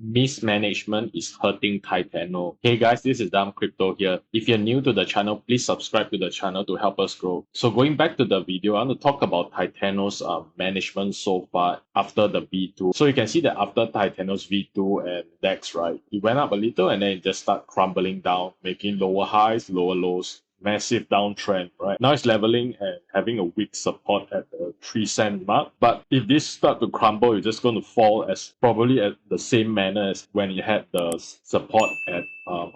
mismanagement is hurting Titano. Hey guys, this is Dam Crypto here. If you're new to the channel, please subscribe to the channel to help us grow. So going back to the video, I want to talk about Titano's management so far after the V2. So you can see that after Titano's V2 and DEX, right, it went up a little and then it just started crumbling down, making lower highs, lower lows. Massive downtrend, right? Now it's leveling and having a weak support at the 3 cent mark. But if this start to crumble, it's just going to fall as probably at the same manner as when you had the support at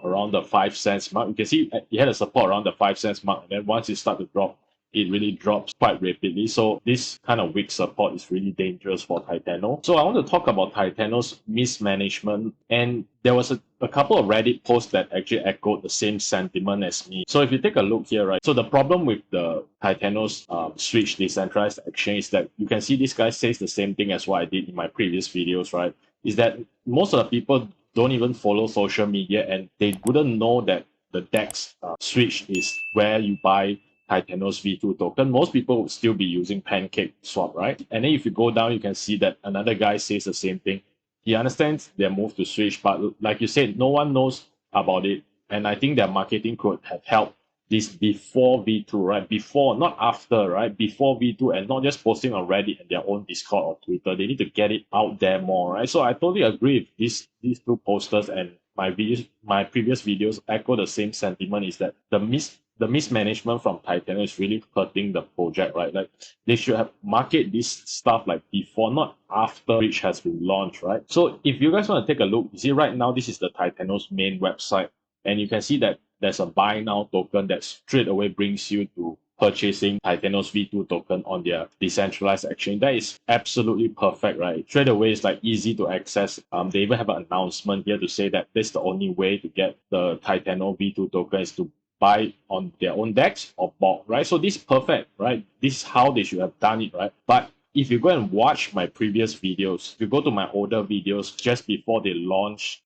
around the 5 cents mark. You can see it had a support around the 5 cents mark, and then once it start to drop, it really drops quite rapidly. So this kind of weak support is really dangerous for Titano. So I want to talk about Titano's mismanagement, and there was a couple of Reddit posts that actually echoed the same sentiment as me. So if you take a look here, right, so the problem with the Titano's switch decentralized exchange is that you can see this guy says the same thing as what I did in my previous videos, right, is that most of the people don't even follow social media and they wouldn't know that the DEX switch is where you buy Titano's V2 token. Most people would still be using Pancake Swap, right? And then if you go down, you can see that another guy says the same thing. He understands their move to switch, but like you said, no one knows about it. And I think their marketing could have helped this before V2, right? Before, not after, right? Before V2, and not just posting on Reddit and their own Discord or Twitter. They need to get it out there more, right? So I totally agree with these two posters, and my previous videos echo the same sentiment, is that the mismanagement from Titano is really hurting the project, right? Like they should have market this stuff like before, not after Bridge has been launched, right? So if you guys want to take a look, you see right now this is the Titano's main website, and you can see that there's a buy now token that straight away brings you to purchasing Titano's V2 token on their decentralized exchange. That is absolutely perfect, right? Straight away it's like easy to access. They even have an announcement here to say that this is the only way to get the Titano V2 token is to buy on their own DEX or bulk, right? So this is perfect, right? This is how they should have done it, right? But if you go and watch my previous videos, if you go to my older videos just before they launched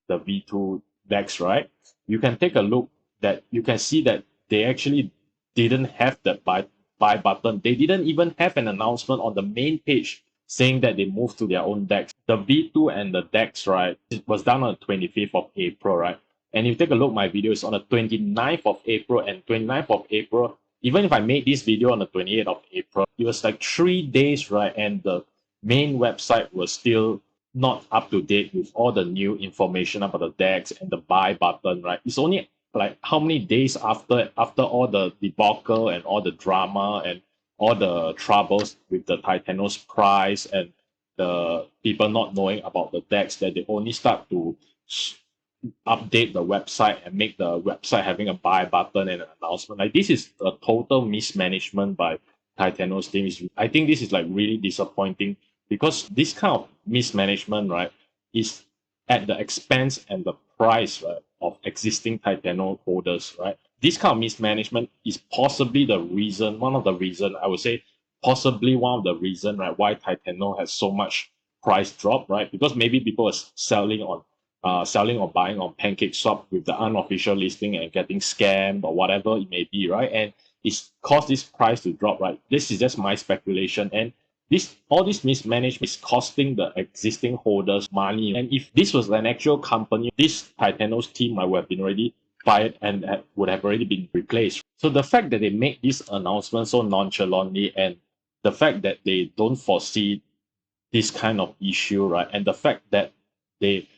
the V2 DEX, right, you can take a look that you can see that they actually didn't have the buy button. They didn't even have an announcement on the main page saying that they moved to their own DEX. The V2 and the DEX, right, it was done on the 25th of April, right? And if you take a look, my video is on the 29th of April, and 29th of April, even if I made this video on the 28th of April, it was like 3 days, right? And the main website was still not up to date with all the new information about the DEX and the buy button, right? It's only like how many days after all the debacle and all the drama and all the troubles with the Titano's price and the people not knowing about the DEX that they only start to update the website and make the website having a buy button and an announcement. Like this is a total mismanagement by Titano's team. I think this is like really disappointing because this kind of mismanagement, right, is at the expense and the price, right, of existing Titano holders, right? This kind of mismanagement is possibly the reason, one of the reason, I would say, possibly one of the reason, right, why Titano has so much price drop, right? Because maybe people are selling or buying on Pancake Swap with the unofficial listing and getting scammed or whatever it may be, right? And it's caused this price to drop, right? This is just my speculation. And all this mismanagement is costing the existing holders money. And if this was an actual company, this Titano's team might have been already fired and would have already been replaced. So the fact that they make this announcement so nonchalantly, and the fact that they don't foresee this kind of issue, right? And the fact that they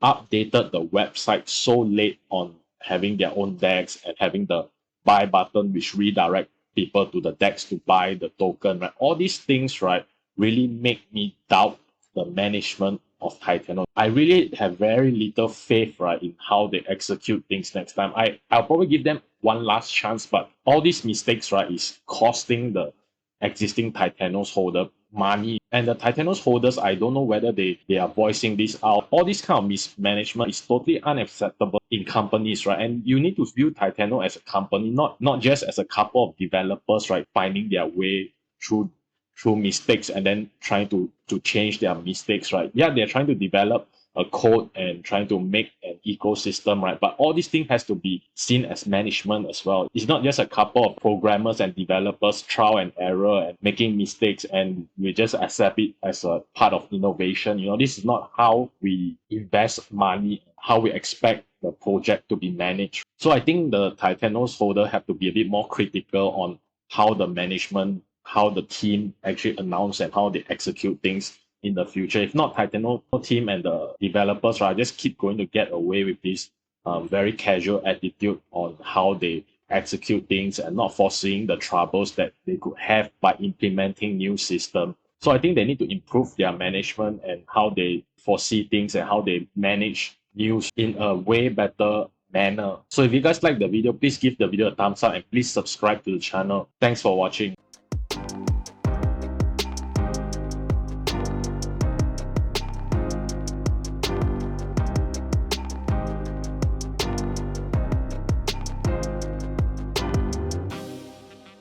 updated the website so late on having their own DEX and having the buy button which redirect people to the DEX to buy the token, right? All these things, right, really make me doubt the management of Titano. I really have very little faith, right, in how they execute things next time. I'll probably give them one last chance, but all these mistakes, right, is costing the existing Titanos holder money. And the Titanos holders, I don't know whether they are voicing this out. All this kind of mismanagement is totally unacceptable in companies, right? And you need to view Titano as a company, not just as a couple of developers, right, finding their way through through mistakes and then trying to change their mistakes, right? Yeah, they're trying to develop a code and trying to make an ecosystem, right? But all these things has to be seen as management as well. It's not just a couple of programmers and developers trial and error and making mistakes and we just accept it as a part of innovation. This is not how we invest money, how we expect the project to be managed. So I think the Titanos holder have to be a bit more critical on how the management, how the team actually announce and how they execute things in the future. If not, Titano team and the developers, right, just keep going to get away with this very casual attitude on how they execute things and not foreseeing the troubles that they could have by implementing new system. So I think they need to improve their management and how they foresee things and how they manage news in a way better manner. So if you guys like the video, please give the video a thumbs up and please subscribe to the channel. Thanks for watching.